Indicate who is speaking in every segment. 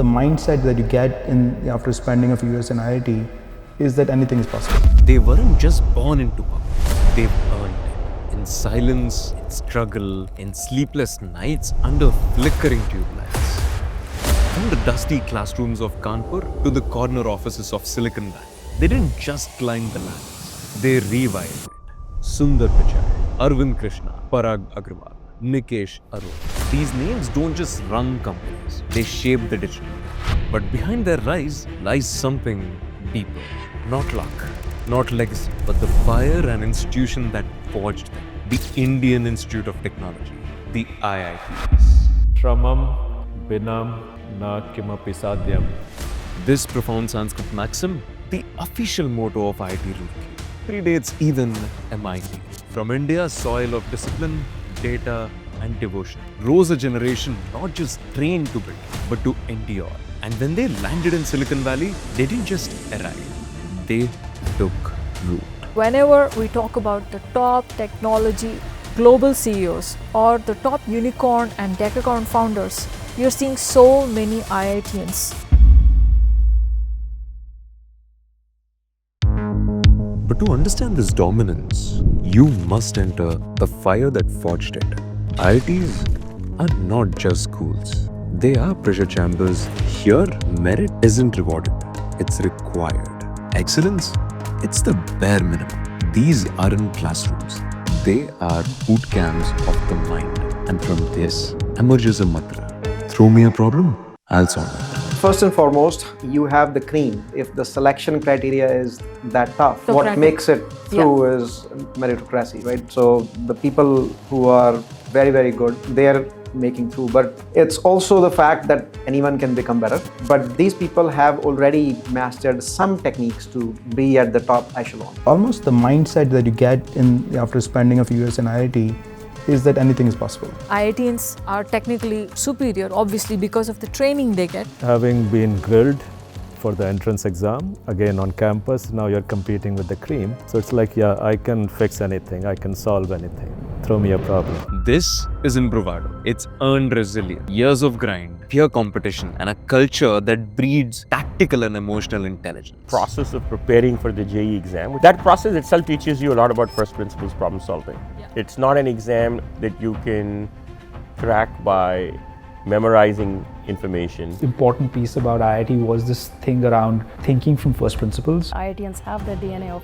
Speaker 1: the mindset that you get after spending a few years in IIT is that anything is possible.
Speaker 2: They weren't just born into power, they've earned it. In silence, in struggle, in sleepless nights under flickering tube lights. From the dusty classrooms of Kanpur to the corner offices of Silicon Valley, they didn't just climb the ladders, they revived it. Sundar Pichai, Arvind Krishna, Parag Agrawal, Nikesh Arun. These names don't just run companies, they shape the digital. But behind their rise lies something deeper. Not luck, not legacy, but the fire and institution that forged them. The Indian Institute of Technology, the IITs.
Speaker 3: Shramam binam na kimapi sadhyam.
Speaker 2: This profound Sanskrit maxim, the official motto of IIT Roorkee, predates even MIT. From India's soil of discipline, data, and devotion, rose a generation not just trained to build, but to endure. And when they landed in Silicon Valley, they didn't just arrive, they took root.
Speaker 4: Whenever we talk about the top technology global CEOs or the top unicorn and decacorn founders, you're seeing so many IITians.
Speaker 2: But to understand this dominance, you must enter the fire that forged it. IITs are not just schools. They are pressure chambers. Here, merit isn't rewarded, it's required. Excellence, it's the bare minimum. These aren't classrooms. They are boot camps of the mind. And from this emerges a mantra. Throw me a problem, I'll solve it.
Speaker 5: First and foremost, you have the cream. If the selection criteria is that tough, what makes it through is meritocracy, right? So the people who are very, very good, they're making through. But it's also the fact that anyone can become better. But these people have already mastered some techniques to be at the top echelon.
Speaker 1: Almost the mindset that you get after spending a few years in IIT is that anything is possible.
Speaker 4: IITians are technically superior, obviously, because of the training they get.
Speaker 3: Having been grilled for the entrance exam, again on campus, now you're competing with the cream. So it's like, yeah, I can fix anything, I can solve anything. Throw me a problem.
Speaker 2: This isn't bravado. It's earned resilience, years of grind, peer competition, and a culture that breeds tactical and emotional intelligence.
Speaker 6: Process of preparing for the JEE exam. That process itself teaches you a lot about first principles problem solving. Yeah. It's not an exam that you can crack by memorizing information.
Speaker 7: Important piece about IIT was this thing around thinking from first principles.
Speaker 8: IITians have the DNA of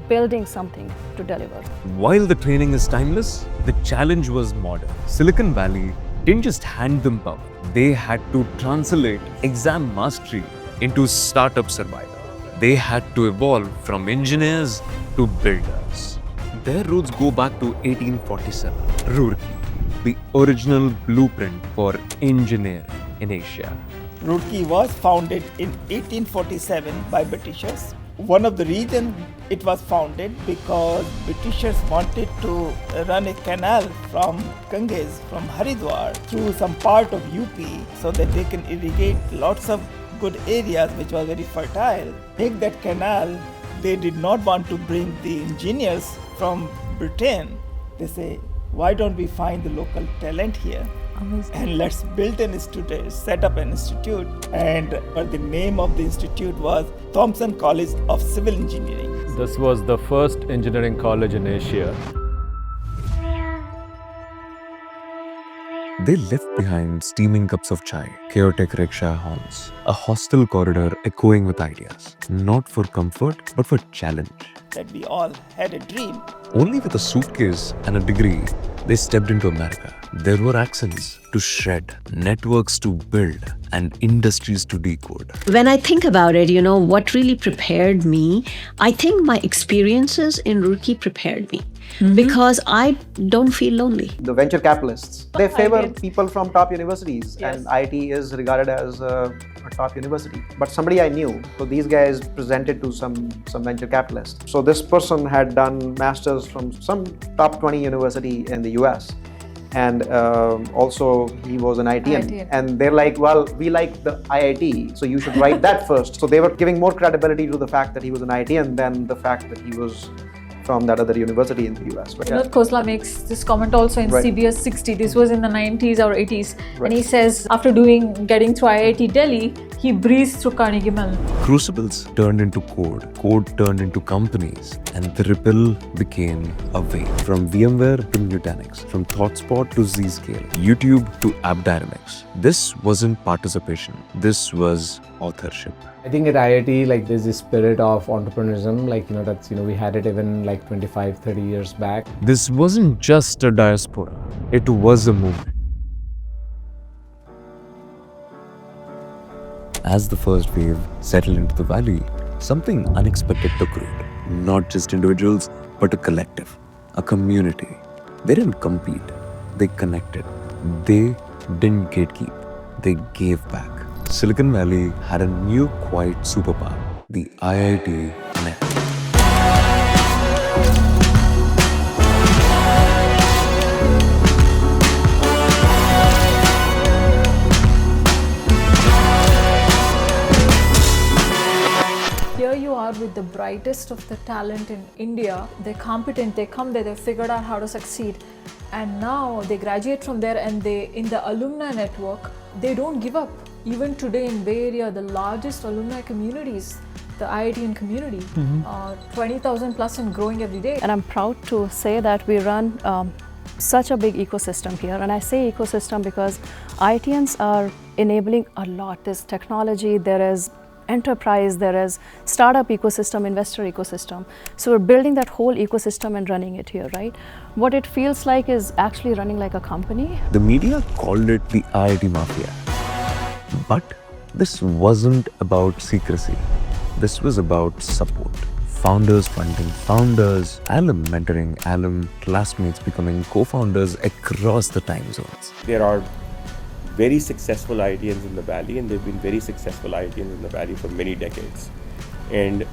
Speaker 8: building something to deliver.
Speaker 2: While the training is timeless, the challenge was modern. Silicon Valley didn't just hand them power, they had to translate exam mastery into startup survival. They had to evolve from engineers to builders. Their roots go back to 1847, Roorkee, the original blueprint for engineering in Asia.
Speaker 9: Roorkee was founded in 1847 by Britishers. One of the reasons it was founded because Britishers wanted to run a canal from Ganges, from Haridwar, through some part of UP so that they can irrigate lots of good areas which were very fertile. Make that canal, they did not want to bring the engineers from Britain. They say, why don't we find the local talent here? Amazing. And let's build an institute, set up an institute. And the name of the institute was Thompson College of Civil Engineering.
Speaker 3: This was the first engineering college in Asia.
Speaker 2: They left behind steaming cups of chai, chaotic rickshaw horns, a hostel corridor echoing with ideas, not for comfort, but for challenge.
Speaker 9: That we all had a dream.
Speaker 2: Only with a suitcase and a degree, they stepped into America. There were accents to shred, networks to build, and industries to decode.
Speaker 10: When I think about it, what really prepared me, I think my experiences in Roorkee prepared me. Because I don't feel lonely.
Speaker 5: The venture capitalists, they favor people from top universities, and IIT is regarded as a top university. But somebody I knew, so these guys presented to some venture capitalists. So this person had done masters from some top 20 university in the US. And also he was an IITian. And they're like, well, we like the IIT, so you should write that first. So they were giving more credibility to the fact that he was an IITian than the fact that he was from that other university in the US. But
Speaker 4: Vinod Khosla makes this comment also in
Speaker 5: Right.
Speaker 4: CBS 60. This was in the 90s or 80s.
Speaker 5: Right.
Speaker 4: And he says, after getting through IIT Delhi, he breezed through Carnegie Mellon.
Speaker 2: Crucibles turned into code, code turned into companies, and the ripple became a wave. From VMware to Nutanix, from ThoughtSpot to Zscaler, YouTube to AppDynamics. This wasn't participation, this was authorship.
Speaker 11: I think at IIT, like there's this spirit of entrepreneurism, like, that's, we had it even like 25, 30 years back.
Speaker 2: This wasn't just a diaspora, it was a movement. As the first wave settled into the valley, something unexpected took root. Not just individuals, but a collective, a community. They didn't compete, they connected. They didn't gatekeep, they gave back. Silicon Valley had a new quiet superpower, the IIT Net.
Speaker 4: Here you are with the brightest of the talent in India. They're competent, they come there, they've figured out how to succeed. And now they graduate from there and in the alumni network, they don't give up. Even today in Bay Area, the largest alumni communities, the IITian community, 20,000 plus and growing every day.
Speaker 8: And I'm proud to say that we run such a big ecosystem here. And I say ecosystem because IITians are enabling a lot. There's technology, there is enterprise, there is startup ecosystem, investor ecosystem. So we're building that whole ecosystem and running it here, right? What it feels like is actually running like a company.
Speaker 2: The media called it the IIT Mafia. But this wasn't about secrecy. This was about support. Founders funding founders, alum mentoring alum, classmates becoming co-founders across the time zones.
Speaker 6: There are very successful IITians in the Valley, and they've been very successful IITians in the Valley for many decades. And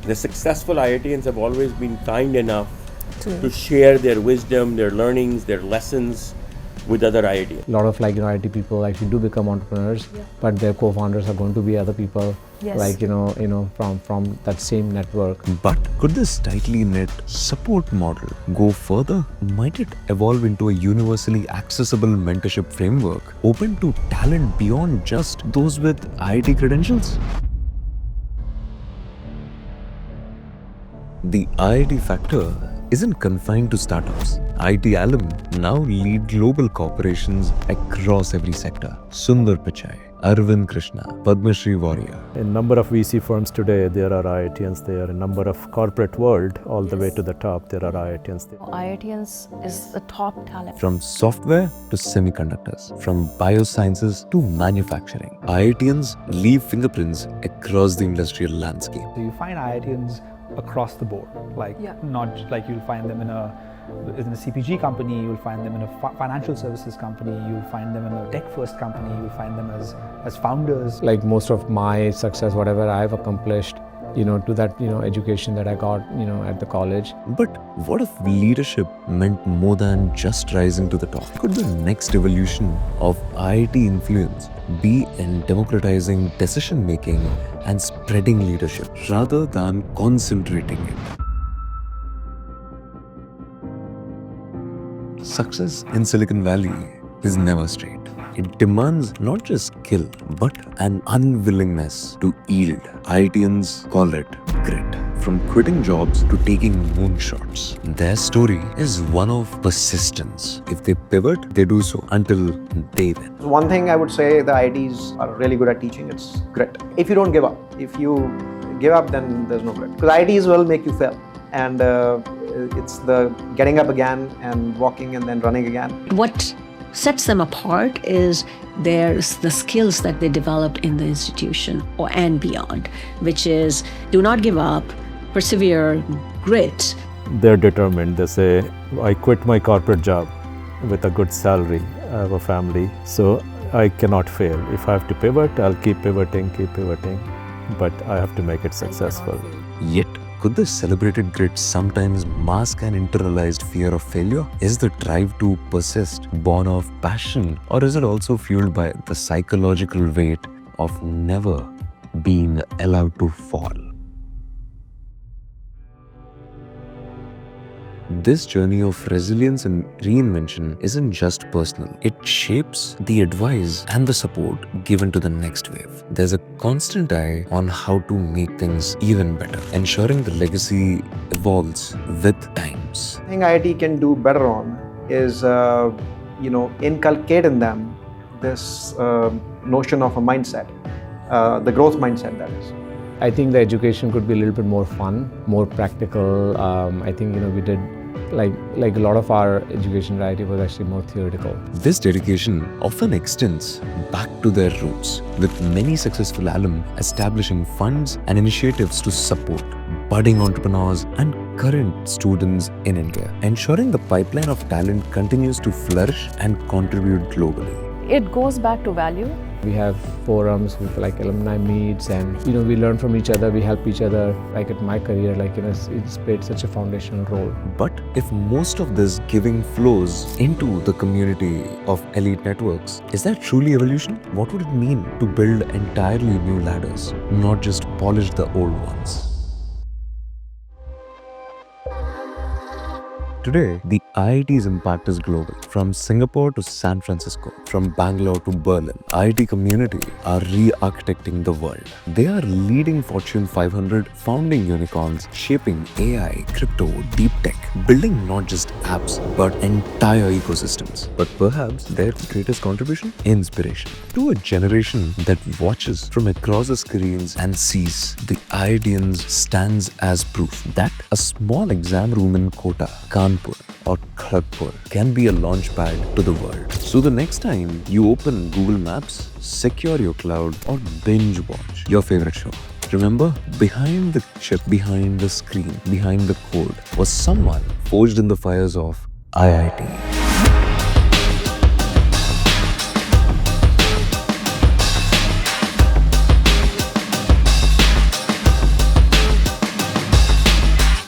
Speaker 6: the successful IITians have always been kind enough to share their wisdom, their learnings, their lessons with other IITians.
Speaker 11: A lot of IIT people actually do become entrepreneurs, but their co-founders are going to be other people, from that same network.
Speaker 2: But could this tightly knit support model go further? Might it evolve into a universally accessible mentorship framework open to talent beyond just those with IIT credentials? The IIT factor isn't confined to startups. IIT alum now lead global corporations across every sector. Sundar Pichai, Arvind Krishna, Padma Shri Warrior.
Speaker 3: In number of VC firms today, there are IITians there. In number of corporate world, all the way to the top, there are IITians there.
Speaker 8: IITians is the top talent.
Speaker 2: From software to semiconductors, from biosciences to manufacturing, IITians leave fingerprints across the industrial landscape.
Speaker 7: So you find IITians across the board, not just like you'll find them in a CPG company, you'll find them in a financial services company, you'll find them in a tech-first company, you'll find them as founders.
Speaker 11: Like most of my success, whatever I've accomplished, to that, education that I got, at the college.
Speaker 2: But what if leadership meant more than just rising to the top? Could the next evolution of IIT influence be in democratizing decision-making and spreading leadership rather than concentrating it? Success in Silicon Valley is never straight. It demands not just skill, but an unwillingness to yield. IITians call it grit. From quitting jobs to taking moonshots, their story is one of persistence. If they pivot, they do so until they win.
Speaker 5: One thing I would say the IITs are really good at teaching, it's grit. If you don't give up, if you give up, then there's no grit. Because IITs will make you fail. And it's the getting up again and walking and then running again.
Speaker 10: What sets them apart is there's the skills that they developed in the institution and beyond, which is do not give up, persevere, grit.
Speaker 3: They're determined. They say, I quit my corporate job with a good salary. I have a family, so I cannot fail. If I have to pivot, I'll keep pivoting, but I have to make it successful.
Speaker 2: Yet, could the celebrated grit sometimes mask an internalized fear of failure? Is the drive to persist born of passion, or is it also fueled by the psychological weight of never being allowed to fall? This journey of resilience and reinvention isn't just personal. It shapes the advice and the support given to the next wave. There's a constant eye on how to make things even better, ensuring the legacy evolves with times.
Speaker 5: I think IIT can do better on is, inculcate in them this notion of a mindset, the growth mindset, that is.
Speaker 11: I think the education could be a little bit more fun, more practical. I think we did like a lot of our education at IIT was actually more theoretical.
Speaker 2: This dedication often extends back to their roots, with many successful alumni establishing funds and initiatives to support budding entrepreneurs and current students in India, ensuring the pipeline of talent continues to flourish and contribute globally.
Speaker 8: It goes back to value.
Speaker 11: We have forums with alumni meets, and we learn from each other, we help each other. Like at my career, it's played such a foundational role.
Speaker 2: But if most of this giving flows into the community of elite networks, is that truly evolution? What would it mean to build entirely new ladders, not just polish the old ones? Today, the IIT's impact is global. From Singapore to San Francisco, from Bangalore to Berlin, IIT community are re-architecting the world. They are leading Fortune 500 founding unicorns, shaping AI, crypto, deep tech, building not just apps, but entire ecosystems. But perhaps their greatest contribution? Inspiration. To a generation that watches from across the screens and sees, the IITians stands as proof that a small exam room in Kota, Kanpur or Kharagpur can be a launchpad to the world. So the next time you open Google Maps, secure your cloud or binge watch your favorite show, remember, behind the chip, behind the screen, behind the code was someone forged in the fires of IIT.